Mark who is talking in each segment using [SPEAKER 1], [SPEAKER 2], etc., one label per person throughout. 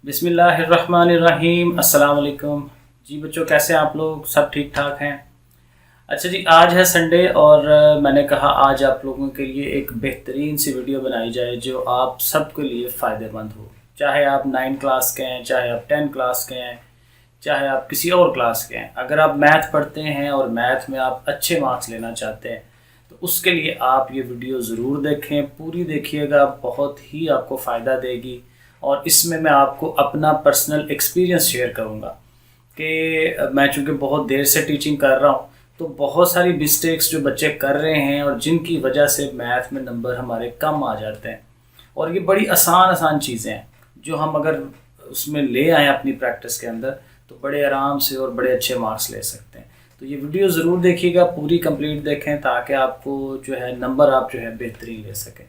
[SPEAKER 1] बिस्मिल्लाहिर्रहमानिर्रहीम। अस्सलाम वालेकुम। जी बच्चों, कैसे हैं आप लोग? सब ठीक ठाक हैं? अच्छा जी, आज है संडे और मैंने कहा आज आप लोगों के लिए एक बेहतरीन सी वीडियो बनाई जाए जो आप सबके लिए फ़ायदेमंद हो। चाहे आप 9 क्लास के हैं, चाहे आप 10 क्लास के हैं, चाहे आप किसी और क्लास के हैं। अगर आप मैथ पढ़ते हैं और मैथ में आप अच्छे मार्क्स लेना चाहते हैं तो उसके लिए आप ये वीडियो ज़रूर देखें, पूरी देखिएगा, बहुत ही आपको फ़ायदा देगी। और इसमें मैं आपको अपना पर्सनल एक्सपीरियंस शेयर करूँगा कि मैं चूँकि बहुत देर से टीचिंग कर रहा हूँ तो बहुत सारी मिस्टेक्स जो बच्चे कर रहे हैं और जिनकी वजह से मैथ में नंबर हमारे कम आ जाते हैं। और ये बड़ी आसान आसान चीज़ें हैं जो हम अगर उसमें ले आएँ अपनी प्रैक्टिस के अंदर तो बड़े आराम से और बड़े अच्छे मार्क्स ले सकते हैं। तो ये वीडियो ज़रूर देखिएगा, पूरी कंप्लीट देखें ताकि आपको जो है नंबर आप जो है बेहतरीन ले सकें।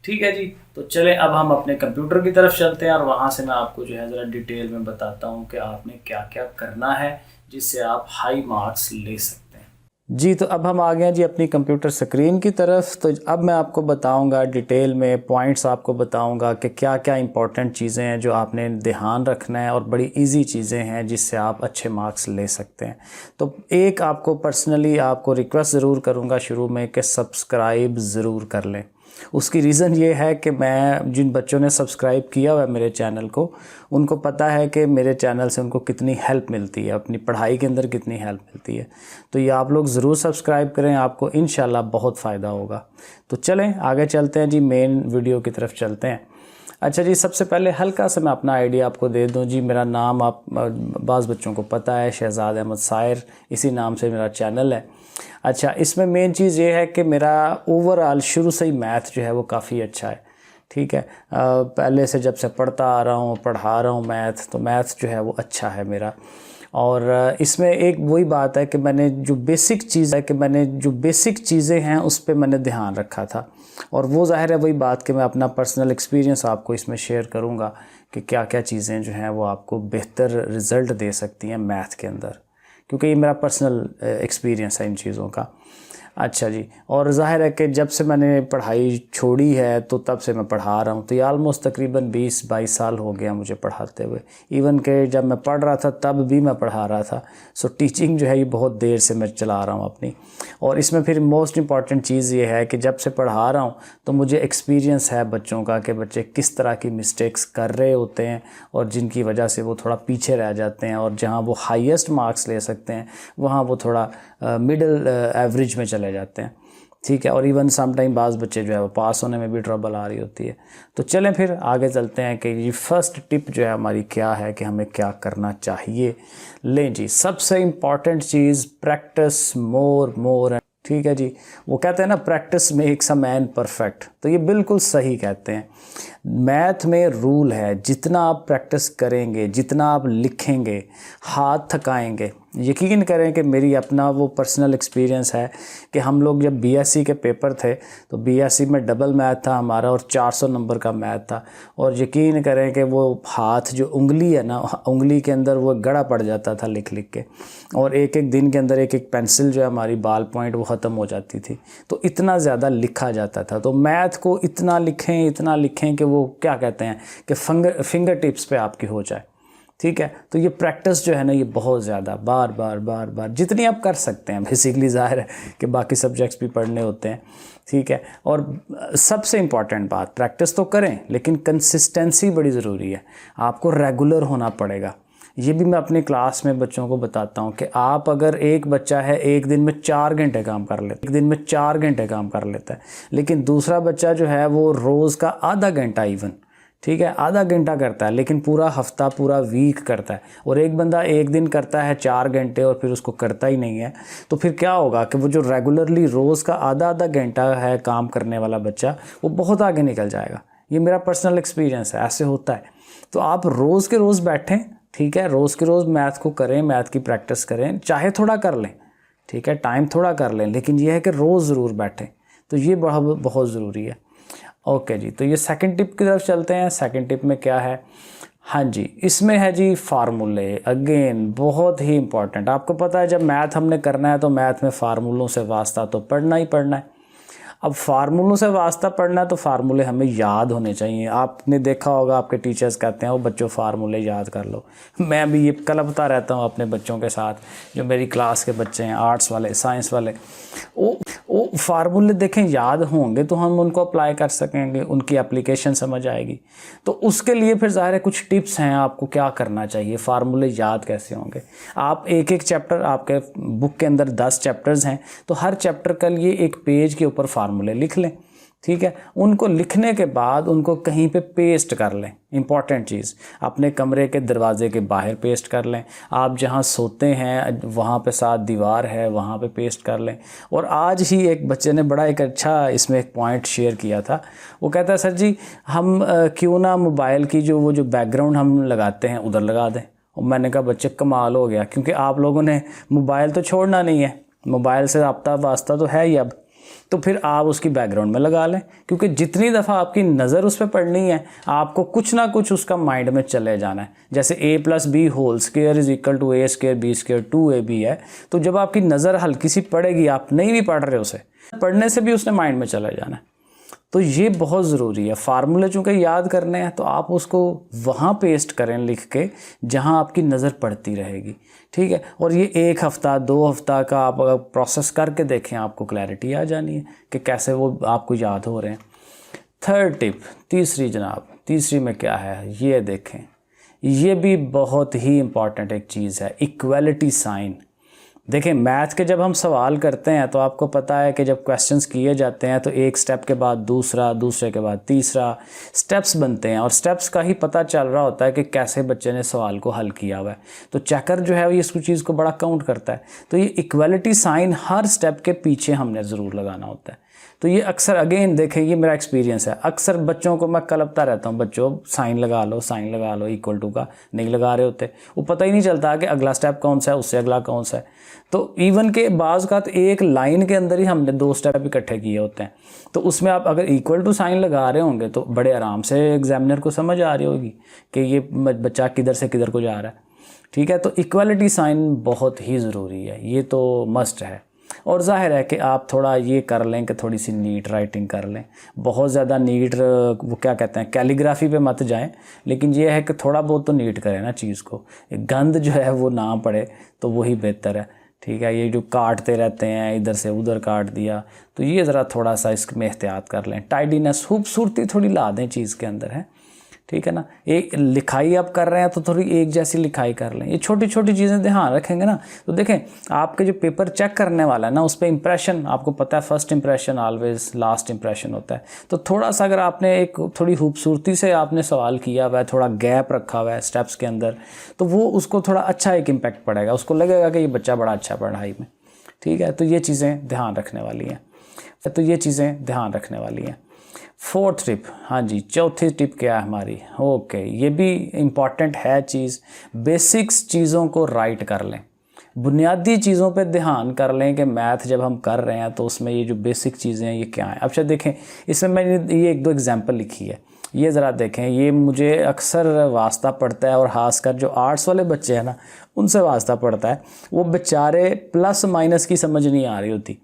[SPEAKER 1] ठीक है जी, तो चलें अब हम अपने कंप्यूटर की तरफ चलते हैं और वहाँ से मैं आपको जो है ज़रा डिटेल में बताता हूँ कि आपने क्या क्या करना है जिससे आप हाई मार्क्स ले सकते हैं। जी, तो अब हम आ गए हैं जी अपनी कंप्यूटर स्क्रीन की तरफ। तो अब मैं आपको बताऊंगा डिटेल में पॉइंट्स आपको बताऊंगा कि क्या क्या इंपॉर्टेंट चीज़ें हैं जो आपने ध्यान रखना है और बड़ी इजी चीज़ें हैं जिससे आप अच्छे मार्क्स ले सकते हैं। तो एक आपको पर्सनली आपको रिक्वेस्ट ज़रूर करूँगा शुरू में कि सब्सक्राइब ज़रूर कर लें। उसकी रीज़न ये है कि मैं जिन बच्चों ने सब्सक्राइब किया हुआ है मेरे चैनल को, उनको पता है कि मेरे चैनल से उनको कितनी हेल्प मिलती है, अपनी पढ़ाई के अंदर कितनी हेल्प मिलती है। तो ये आप लोग ज़रूर सब्सक्राइब करें, आपको इंशाल्लाह बहुत फ़ायदा होगा। तो चलें आगे चलते हैं जी, मेन वीडियो की तरफ चलते हैं। अच्छा जी, सबसे पहले हल्का सा मैं अपना आइडिया आपको दे दूं जी। मेरा नाम आप बाज़ बच्चों को पता है, शहज़ाद अहमद सायर, इसी नाम से मेरा चैनल है। अच्छा, इसमें मेन चीज़ ये है कि मेरा ओवरऑल शुरू से ही मैथ जो है वो काफ़ी अच्छा है। ठीक है, पहले से जब से पढ़ता आ रहा हूँ, पढ़ा रहा हूँ मैथ, तो मैथ जो है वो अच्छा है मेरा। और इसमें एक वही बात है कि मैंने जो बेसिक चीज़ें हैं उस पर मैंने ध्यान रखा था। और वो ज़ाहिर है वही बात कि मैं अपना पर्सनल एक्सपीरियंस आपको इसमें शेयर करूँगा कि क्या क्या चीज़ें जो हैं वो आपको बेहतर रिज़ल्ट दे सकती हैं मैथ के अंदर, क्योंकि ये मेरा पर्सनल एक्सपीरियंस है इन चीज़ों का। अच्छा जी, और ज़ाहिर है कि जब से मैंने पढ़ाई छोड़ी है तो तब से मैं पढ़ा रहा हूँ। तो ये आलमोस्ट तकरीबन 20-22 साल हो गया मुझे पढ़ाते हुए। इवन के जब मैं पढ़ रहा था तब भी मैं पढ़ा रहा था। सो टीचिंग जो है ये बहुत देर से मैं चला रहा हूँ अपनी। और इसमें फिर मोस्ट इम्पॉर्टेंट चीज़ ये है कि जब से पढ़ा रहा हूँ तो मुझे एक्सपीरियंस है बच्चों का कि बच्चे किस तरह की मिस्टेक्स कर रहे होते हैं और जिनकी वजह से वो थोड़ा पीछे रह जाते हैं, और जहाँ वो हाईएस्ट मार्क्स ले सकते हैं वहाँ वो थोड़ा मिडिल एवरेज में चले जाते हैं। ठीक है, और इवन सम टाइम बाज़ बच्चे जो है वो पास होने में भी ट्रबल आ रही होती है। तो चलें फिर आगे चलते हैं कि ये फर्स्ट टिप जो है हमारी क्या है कि हमें क्या करना चाहिए। लें जी, सबसे इम्पॉर्टेंट चीज़ प्रैक्टिस मोर। ठीक है जी, वो कहते हैं ना practice makes a man perfect, तो ये बिल्कुल सही कहते हैं। मैथ में रूल है, जितना आप प्रैक्टिस करेंगे, जितना आप लिखेंगे, हाथ थकाएंगे। यकीन करें कि मेरी अपना वो पर्सनल एक्सपीरियंस है कि हम लोग जब बीएससी के पेपर थे तो बीएससी में डबल मैथ था हमारा और 400 नंबर का मैथ था। और यकीन करें कि वो हाथ जो उंगली है ना, उंगली के अंदर वो गड़ा पड़ जाता था लिख लिख के, और एक एक दिन के अंदर एक एक पेंसिल जो है हमारी बॉल पॉइंट वो ख़त्म हो जाती थी। तो इतना ज़्यादा लिखा जाता था। तो मैथ को इतना लिखें कि वो क्या कहते हैं कि फिंगर टिप्स पे आपकी हो जाए। ठीक है, तो ये प्रैक्टिस जो है ना ये बहुत ज़्यादा बार बार जितनी आप कर सकते हैं, बेसिकली ज़ाहिर है कि बाकी सब्जेक्ट्स भी पढ़ने होते हैं। ठीक है, और सबसे इम्पॉर्टेंट बात, प्रैक्टिस तो करें लेकिन कंसिस्टेंसी बड़ी ज़रूरी है। आपको रेगुलर होना पड़ेगा। ये भी मैं अपनी क्लास में बच्चों को बताता हूँ कि आप अगर एक बच्चा है एक दिन में 4 घंटे काम कर लेता है, लेकिन दूसरा बच्चा जो है वो रोज़ का आधा घंटा इवन, ठीक है, आधा घंटा करता है लेकिन पूरा हफ्ता पूरा वीक करता है, और एक बंदा एक दिन करता है 4 घंटे और फिर उसको करता ही नहीं है। तो फिर क्या होगा कि वो जो रेगुलरली रोज़ का आधा घंटा है काम करने वाला बच्चा वो बहुत आगे निकल जाएगा। ये मेरा पर्सनल एक्सपीरियंस है, ऐसे होता है। तो आप रोज़ के रोज़ बैठें, ठीक है, रोज़ के रोज़ मैथ को करें, मैथ की प्रैक्टिस करें, चाहे थोड़ा कर लें, ठीक है, टाइम थोड़ा कर लें, लेकिन यह है कि रोज़ ज़रूर बैठें। तो ये बहुत ज़रूरी है। ओके जी, तो ये सेकंड टिप की तरफ चलते हैं। सेकंड टिप में क्या है? हाँ जी, इसमें है जी फार्मूले। अगेन बहुत ही इम्पॉर्टेंट। आपको पता है जब मैथ हमने करना है तो मैथ में फ़ार्मूलों से वास्ता तो पढ़ना ही पढ़ना है। अब फार्मूलों से वास्ता पढ़ना है तो फार्मूले हमें याद होने चाहिए। आपने देखा होगा आपके टीचर्स कहते हैं वो बच्चों फार्मूले याद कर लो। मैं भी ये कलपता रहता हूँ अपने बच्चों के साथ, जो मेरी क्लास के बच्चे हैं, आर्ट्स वाले, साइंस वाले। वो फार्मूले देखें याद होंगे तो हम उनको अप्लाई कर सकेंगे, उनकी एप्लीकेशन समझ आएगी। तो उसके लिए फिर ज़ाहिर है कुछ टिप्स हैं आपको क्या करना चाहिए, फार्मूले याद कैसे होंगे। आप एक एक चैप्टर, आपके बुक के अंदर 10 चैप्टर्स हैं तो हर चैप्टर के लिए एक पेज के ऊपर फार्मूले लिख लें, ठीक है। उनको लिखने के बाद उनको कहीं पे पेस्ट कर लें। इंपॉर्टेंट चीज़, अपने कमरे के दरवाजे के बाहर पेस्ट कर लें, आप जहाँ सोते हैं वहाँ पे साथ दीवार है वहाँ पे पेस्ट कर लें। और आज ही एक बच्चे ने बड़ा एक अच्छा इसमें एक पॉइंट शेयर किया था। वो कहता है सर जी हम क्यों ना मोबाइल की वो जो बैकग्राउंड हम लगाते हैं उधर लगा दें। और मैंने कहा बच्चे कमाल हो गया, क्योंकि आप लोगों ने मोबाइल तो छोड़ना नहीं है, मोबाइल से रब्ता वास्ता तो है ही अब, तो फिर आप उसकी बैकग्राउंड में लगा लें। क्योंकि जितनी दफ़ा आपकी नज़र उस पर पड़नी है आपको कुछ ना कुछ उसका माइंड में चले जाना है। जैसे a+b² is equal to a² b² 2ab है, तो जब आपकी नज़र हल्की सी पड़ेगी, आप नहीं भी पढ़ रहे उसे, पढ़ने से भी उसने माइंड में चले जाना है। तो ये बहुत ज़रूरी है। फार्मूले चूँकि याद करने हैं तो आप उसको वहाँ पेस्ट करें लिख के जहाँ आपकी नज़र पड़ती रहेगी, ठीक है। और ये 1 हफ़्ता 2 हफ़्ता का आप अगर प्रोसेस करके देखें आपको क्लैरिटी आ जानी है कि कैसे वो आपको याद हो रहे हैं। थर्ड टिप, तीसरी जनाब, तीसरी में क्या है ये देखें, ये भी बहुत ही इम्पॉर्टेंट एक चीज़ है, इक्वलिटी साइन। देखें मैथ के जब हम सवाल करते हैं तो आपको पता है कि जब क्वेश्चंस किए जाते हैं तो एक स्टेप के बाद दूसरा, दूसरे के बाद तीसरा स्टेप्स बनते हैं और स्टेप्स का ही पता चल रहा होता है कि कैसे बच्चे ने सवाल को हल किया हुआ है। तो चेकर जो है ये इस चीज़ को बड़ा काउंट करता है। तो ये इक्वलिटी साइन हर स्टेप के पीछे हमने ज़रूर लगाना होता है। तो ये अक्सर अगेन देखें, ये मेरा एक्सपीरियंस है, अक्सर बच्चों को मैं कलपता रहता हूँ, बच्चों साइन लगा लो, साइन लगा लो, इक्वल टू का नहीं लगा रहे होते, वो पता ही नहीं चलता कि अगला स्टेप कौन सा है, उससे अगला कौन सा है। तो इवन के बाज़ का तो एक लाइन के अंदर ही हमने 2 स्टेप इकट्ठे किए होते हैं। तो उसमें आप अगर इक्वल टू साइन लगा रहे होंगे तो बड़े आराम से एग्जामिनर को समझ आ रही होगी कि ये बच्चा किधर से किधर को जा रहा है, ठीक है। तो इक्वलिटी साइन बहुत ही ज़रूरी है, ये तो मस्ट है। और ज़ाहिर है कि आप थोड़ा ये कर लें कि थोड़ी सी नीट राइटिंग कर लें, बहुत ज़्यादा नीट वो क्या कहते हैं कैलीग्राफी पे मत जाएं, लेकिन ये है कि थोड़ा बहुत तो नीट करें ना चीज़ को, गंद जो है वो ना पड़े तो वही बेहतर है, ठीक है। ये जो काटते रहते हैं इधर से उधर काट दिया, तो ये ज़रा थोड़ा सा इसमें एहतियात कर लें, टाइडीनेस खूबसूरती थोड़ी ला दें चीज़ के अंदर है, ठीक है ना। एक लिखाई आप कर रहे हैं तो थोड़ी एक जैसी लिखाई कर लें, ये छोटी छोटी चीज़ें ध्यान रखेंगे ना। तो देखें आपके जो पेपर चेक करने वाला है ना उस पर इंप्रेशन, आपको पता है first impression always last impression होता है। तो थोड़ा सा अगर आपने एक थोड़ी खूबसूरती से आपने सवाल किया हुआ है, थोड़ा गैप रखा हुआ है स्टेप्स के अंदर, तो वो उसको थोड़ा अच्छा एक इम्पैक्ट पड़ेगा, उसको लगेगा कि ये बच्चा बड़ा अच्छा पढ़ाई में, ठीक है। तो ये चीज़ें ध्यान रखने वाली हैं, तो ये चीज़ें ध्यान रखने वाली हैं। फोर्थ टिप, हाँ जी, चौथी टिप क्या है हमारी, ओके, ये भी इम्पॉर्टेंट है चीज़, बेसिक्स चीज़ों को राइट कर लें, बुनियादी चीज़ों पे ध्यान कर लें कि मैथ जब हम कर रहे हैं तो उसमें ये जो बेसिक चीज़ें हैं ये क्या हैं। अच्छा देखें, इसमें मैंने ये 1-2 एग्जांपल लिखी है, ये ज़रा देखें, ये मुझे अक्सर वास्ता पड़ता है और ख़ासकर जो आर्ट्स वाले बच्चे हैं ना उनसे वास्ता पड़ता है। वो बेचारे प्लस माइनस की समझ नहीं आ रही होती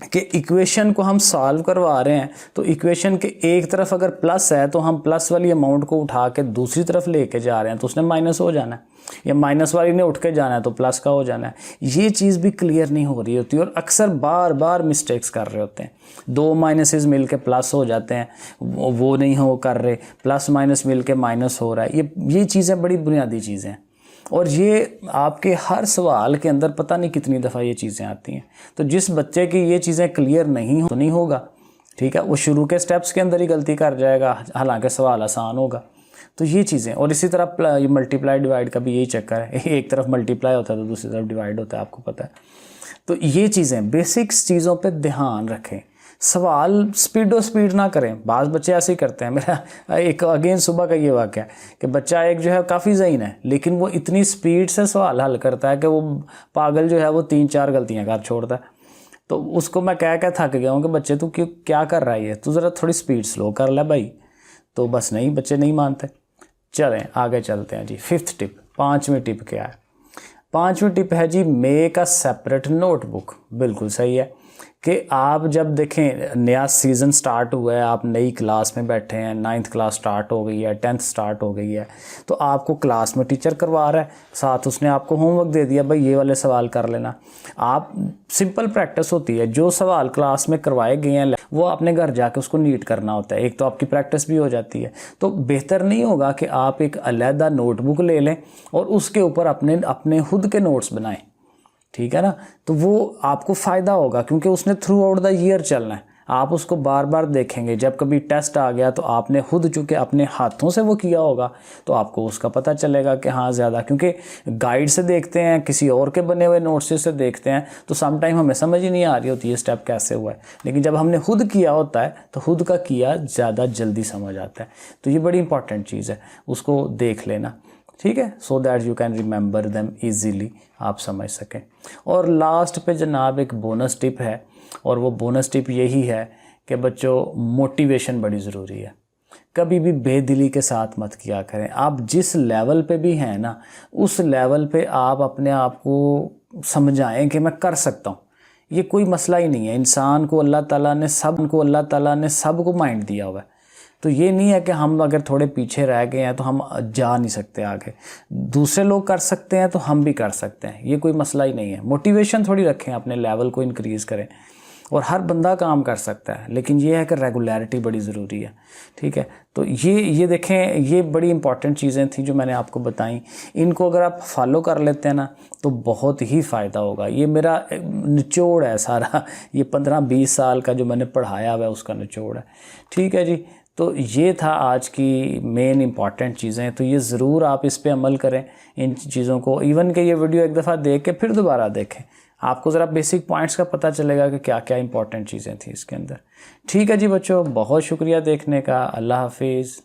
[SPEAKER 1] कि इक्वेशन को हम सॉल्व करवा रहे हैं, तो इक्वेशन के एक तरफ अगर प्लस है तो हम प्लस वाली अमाउंट को उठा के दूसरी तरफ लेके जा रहे हैं तो उसने माइनस हो जाना है, या माइनस वाली ने उठ के जाना है तो प्लस का हो जाना है। ये चीज़ भी क्लियर नहीं हो रही होती और अक्सर बार बार मिस्टेक्स कर रहे होते हैं। 2 माइनसेस मिल के प्लस हो जाते हैं, वो नहीं हो कर रहे, प्लस माइनस मिल के माइनस हो रहा है। ये चीज़ें बड़ी बुनियादी चीज़ें हैं और ये आपके हर सवाल के अंदर पता नहीं कितनी दफ़ा ये चीज़ें आती हैं। तो जिस बच्चे की ये चीज़ें क्लियर नहीं हो तो नहीं होगा, ठीक है, वो शुरू के स्टेप्स के अंदर ही गलती कर जाएगा, हालांकि सवाल आसान होगा। तो ये चीज़ें, और इसी तरह ये मल्टीप्लाई डिवाइड का भी यही चक्कर है, एक तरफ मल्टीप्लाई होता है तो दूसरी तरफ डिवाइड होता है, आपको पता है। तो ये चीज़ें बेसिक्स चीज़ों पर ध्यान रखें, सवाल स्पीड ना करें। बाज़ बच्चे ऐसे ही करते हैं। मेरा एक अगेन सुबह का ये वाक़या है कि बच्चा एक जो है काफ़ी ज़हीन है, लेकिन वो इतनी स्पीड से सवाल हल करता है कि वो पागल जो है वो 3-4 गलतियां कर छोड़ता है। तो उसको मैं कह थक गया हूँ कि बच्चे तू क्यों क्या कर रहा है, तू ज़रा थोड़ी स्पीड स्लो कर ले भाई। तो बस नहीं, बच्चे नहीं मानते। चलें आगे चलते हैं जी। 5th टिप, 5वीं टिप क्या है? 5वीं टिप है जी, मेक अ सेपरेट नोटबुक। बिल्कुल सही है। कि आप जब देखें नया सीज़न स्टार्ट हुआ है, आप नई क्लास में बैठे हैं, 9th क्लास स्टार्ट हो गई है, 10th स्टार्ट हो गई है, तो आपको क्लास में टीचर करवा रहा है, साथ उसने आपको होमवर्क दे दिया, भाई ये वाले सवाल कर लेना। आप सिंपल प्रैक्टिस होती है, जो सवाल क्लास में करवाए गए हैं वो आपने घर जाके उसको नीट करना होता है। एक तो आपकी प्रैक्टिस भी हो जाती है। तो बेहतर नहीं होगा कि आप एक अलहदा नोटबुक ले लें और उसके ऊपर अपने खुद के नोट्स बनाएं, ठीक है ना। तो वो आपको फ़ायदा होगा क्योंकि उसने थ्रू आउट द ईयर चलना है, आप उसको बार बार देखेंगे। जब कभी टेस्ट आ गया तो आपने खुद चूँकि अपने हाथों से वो किया होगा तो आपको उसका पता चलेगा कि हाँ ज़्यादा, क्योंकि गाइड से देखते हैं, किसी और के बने हुए नोट्स से देखते हैं तो सम टाइम हमें समझ ही नहीं आ रही होती ये स्टेप कैसे हुआ है, लेकिन जब हमने खुद किया होता है तो खुद का किया ज़्यादा जल्दी समझ आता है। तो ये बड़ी इंपॉर्टेंट चीज़ है, उसको देख लेना, ठीक है, so that you can remember them easily, आप समझ सकें। और लास्ट पे जनाब एक बोनस टिप है, और वो बोनस टिप यही है कि बच्चों मोटिवेशन बड़ी ज़रूरी है। कभी भी बेदिली के साथ मत किया करें। आप जिस लेवल पे भी हैं ना, उस लेवल पे आप अपने आप को समझाएं कि मैं कर सकता हूँ। ये कोई मसला ही नहीं है। इंसान को अल्लाह ताला ने सबको माइंड दिया हुआ है। तो ये नहीं है कि हम अगर थोड़े पीछे रह गए हैं तो हम जा नहीं सकते आगे। दूसरे लोग कर सकते हैं तो हम भी कर सकते हैं, ये कोई मसला ही नहीं है। मोटिवेशन थोड़ी रखें, अपने लेवल को इंक्रीज़ करें। और हर बंदा काम कर सकता है, लेकिन ये है कि रेगुलरिटी बड़ी ज़रूरी है, ठीक है। तो ये देखें, ये बड़ी इंपॉर्टेंट चीज़ें थी जो मैंने आपको बताई। इनको अगर आप फॉलो कर लेते हैं ना तो बहुत ही फ़ायदा होगा। ये मेरा निचोड़ है सारा, ये 15-20 साल का जो मैंने पढ़ाया हुआ है उसका निचोड़ है, ठीक है जी। तो ये था आज की मेन इंपॉर्टेंट चीज़ें। तो ये ज़रूर आप इस पे अमल करें, इन चीज़ों को। इवन कि ये वीडियो एक दफ़ा देख के फिर दोबारा देखें, आपको ज़रा बेसिक पॉइंट्स का पता चलेगा कि क्या क्या इंपॉर्टेंट चीज़ें थी इसके अंदर। ठीक है जी बच्चों, बहुत शुक्रिया देखने का। अल्लाह हाफिज़।